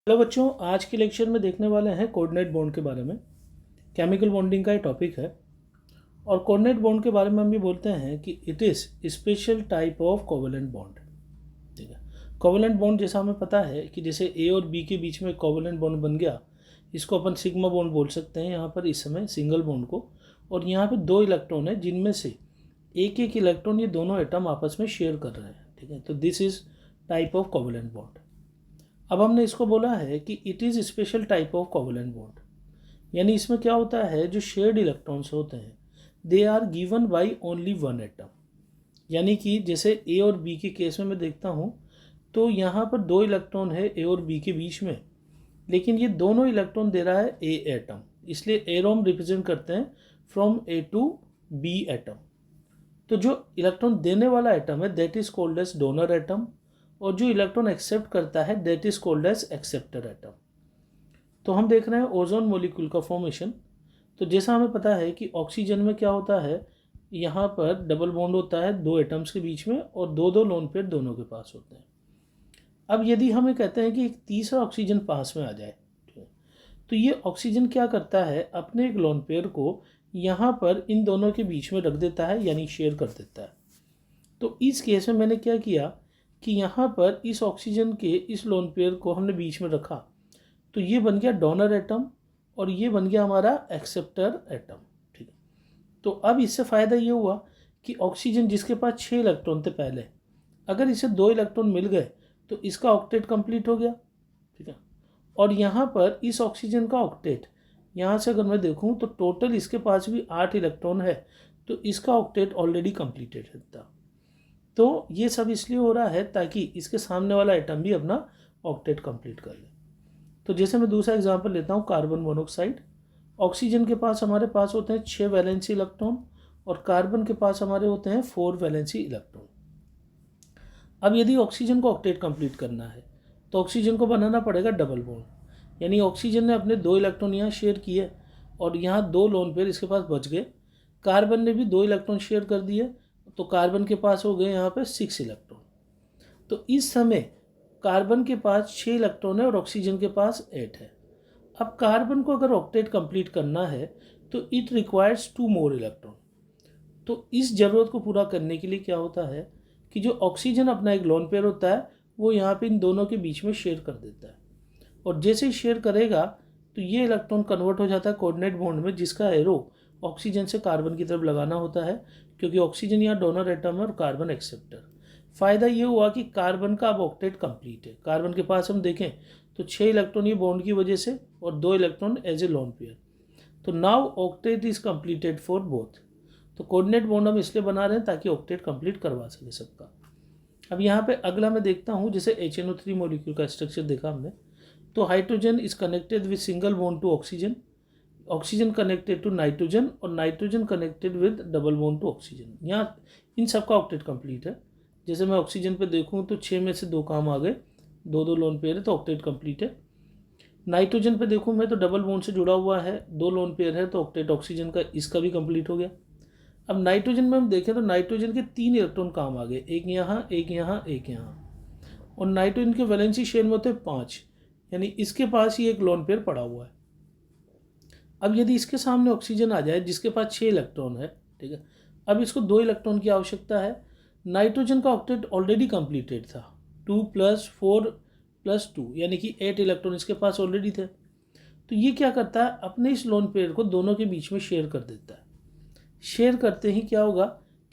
Hello बच्चों, आज के लेक्चर में देखने वाले हैं कोऑर्डिनेट बॉन्ड के बारे में। केमिकल बॉन्डिंग का ये टॉपिक है और कोऑर्डिनेट बॉन्ड के बारे में हम भी बोलते हैं कि it is special type of covalent bond. ठीक है, कोवेलेंट बॉन्ड जैसा हमें पता है कि जैसे ए और बी के बीच में कोवेलेंट बॉन्ड बन गया, इसको अपन सिग्मा बॉन्ड बोल सकते हैं यहाँ पर इस समय सिंगल बॉन्ड को। और यहाँ पर दो इलेक्ट्रॉन है जिनमें से एक एक इलेक्ट्रॉन ये दोनों एटम आपस में शेयर कर रहे हैं। ठीक है, तो this is type of covalent bond. अब हमने इसको बोला है कि it is special type of covalent bond, यानी इसमें क्या होता है, जो शेयर्ड इलेक्ट्रॉन्स होते हैं they are given by only one atom. यानी कि जैसे ए और बी के केस में मैं देखता हूँ तो यहाँ पर दो इलेक्ट्रॉन है ए और बी के बीच में, लेकिन ये दोनों इलेक्ट्रॉन दे रहा है ए एटम, इसलिए एरो हम रिप्रेजेंट करते हैं from A to B atom. तो जो इलेक्ट्रॉन देने वाला एटम है that is called as donor atom, और जो इलेक्ट्रॉन एक्सेप्ट करता है that is called as acceptor atom. तो हम देख रहे हैं ओजोन मॉलिक्यूल का फॉर्मेशन। तो जैसा हमें पता है कि ऑक्सीजन में क्या होता है, यहाँ पर डबल बॉन्ड होता है दो एटम्स के बीच में और दो दो लोन पेयर दोनों के पास होते हैं। अब यदि हमें कहते हैं कि एक तीसरा ऑक्सीजन पास में आ जाए, तो ये ऑक्सीजन क्या करता है, अपने एक लोन पेयर को यहाँ पर इन दोनों के बीच में रख देता है, यानी शेयर कर देता है। तो इस केस में मैंने क्या किया कि यहाँ पर इस ऑक्सीजन के इस लोन पेयर को हमने बीच में रखा, तो ये बन गया डोनर एटम और ये बन गया हमारा एक्सेप्टर एटम। ठीक है, तो अब इससे फ़ायदा ये हुआ कि ऑक्सीजन जिसके पास 6 इलेक्ट्रॉन थे पहले, अगर इसे 2 इलेक्ट्रॉन मिल गए तो इसका ऑक्टेट कंप्लीट हो गया। ठीक है, और यहाँ पर इस ऑक्सीजन का ऑक्टेट, यहाँ से अगर मैं देखूँ तो टोटल इसके पास भी 8 इलेक्ट्रॉन है, तो इसका ऑक्टेट ऑलरेडी कंप्लीटेड है। तो ये सब इसलिए हो रहा है ताकि इसके सामने वाला एटम भी अपना ऑक्टेट कंप्लीट कर ले। तो जैसे मैं दूसरा एग्जांपल लेता हूँ, कार्बन मोनोऑक्साइड। ऑक्सीजन के पास हमारे पास होते हैं 6 वैलेंसी इलेक्ट्रॉन और कार्बन के पास हमारे होते हैं 4 वैलेंसी इलेक्ट्रॉन। अब यदि ऑक्सीजन को ऑक्टेट कंप्लीट करना है तो ऑक्सीजन को बनाना पड़ेगा डबल बॉन्ड, यानी ऑक्सीजन ने अपने 2 इलेक्ट्रॉन यहाँ शेयर किए और यहाँ 2 लोन पेयर इसके पास बच गए। कार्बन ने भी 2 इलेक्ट्रॉन शेयर कर दिए, तो कार्बन के पास हो गए यहाँ पे 6 इलेक्ट्रॉन। तो इस समय कार्बन के पास 6 इलेक्ट्रॉन है और ऑक्सीजन के पास 8 है। अब कार्बन को अगर ऑक्टेट कंप्लीट करना है तो इट रिक्वायर्स 2 मोर इलेक्ट्रॉन। तो इस ज़रूरत को पूरा करने के लिए क्या होता है कि जो ऑक्सीजन अपना एक लोन पेयर होता है वो यहाँ पे इन दोनों के बीच में शेयर कर देता है, और जैसे ही शेयर करेगा तो ये इलेक्ट्रॉन कन्वर्ट हो जाता है कोऑर्डिनेट बॉन्ड में, जिसका एरो ऑक्सीजन से कार्बन की तरफ लगाना होता है, क्योंकि ऑक्सीजन यहाँ डोनर एटम है और कार्बन एक्सेप्टर। फ़ायदा ये हुआ कि कार्बन का अब ऑक्टेट कंप्लीट है। कार्बन के पास हम देखें तो 6 इलेक्ट्रॉन ये बॉन्ड की वजह से और 2 electron as a lone pair. तो now octet is completed for both. तो कोऑर्डिनेट बॉन्ड हम इसलिए बना रहे हैं ताकि ऑक्टेट कंप्लीट करवा सके सबका। अब यहाँ पे अगला मैं देखता हूँ, जैसे HNO3 मॉलिक्यूल का स्ट्रक्चर देखा हमने, तो hydrogen is connected with single bond to oxygen, oxygen connected to nitrogen और nitrogen connected with double bond to oxygen. यहाँ इन सब का ऑक्टेट कंप्लीट है। जैसे मैं ऑक्सीजन पे देखूँ तो 6 में से 2 काम आ गए, 2 लोन पेयर है तो ऑक्टेट कंप्लीट है। नाइट्रोजन पे देखूँ मैं तो डबल बॉन्ड से जुड़ा हुआ है, 2 लोन पेयर है तो ऑक्टेट ऑक्सीजन का इसका भी कंप्लीट हो गया। अब नाइट्रोजन में हम देखें तो नाइट्रोजन के 3 इलेक्ट्रॉन काम आ गए, एक यहाँ एक यहाँ एक यहाँ, और नाइट्रोजन के वैलेंसी शेल में होते हैं 5, यानी इसके पास ही एक लोन पेयर पड़ा हुआ है। अब यदि इसके सामने ऑक्सीजन आ जाए जिसके पास 6 इलेक्ट्रॉन है, ठीक है, अब इसको 2 इलेक्ट्रॉन की आवश्यकता है। नाइट्रोजन का ऑक्टेट ऑलरेडी कंप्लीटेड था, 2 + 4 + 2, यानी कि 8 इलेक्ट्रॉन इसके पास ऑलरेडी थे। तो ये क्या करता है, अपने इस लोन पेयर को दोनों के बीच में शेयर कर देता है। शेयर करते ही क्या होगा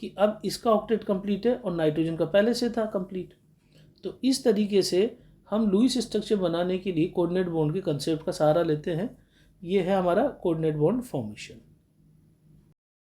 कि अब इसका ऑक्टेट कंप्लीट है और नाइट्रोजन का पहले से था कंप्लीट। तो इस तरीके से हम लुईस स्ट्रक्चर बनाने के लिए कोऑर्डिनेट बॉन्ड के कंसेप्ट का सहारा लेते हैं। ये है हमारा कोऑर्डिनेट बॉन्ड फॉर्मेशन।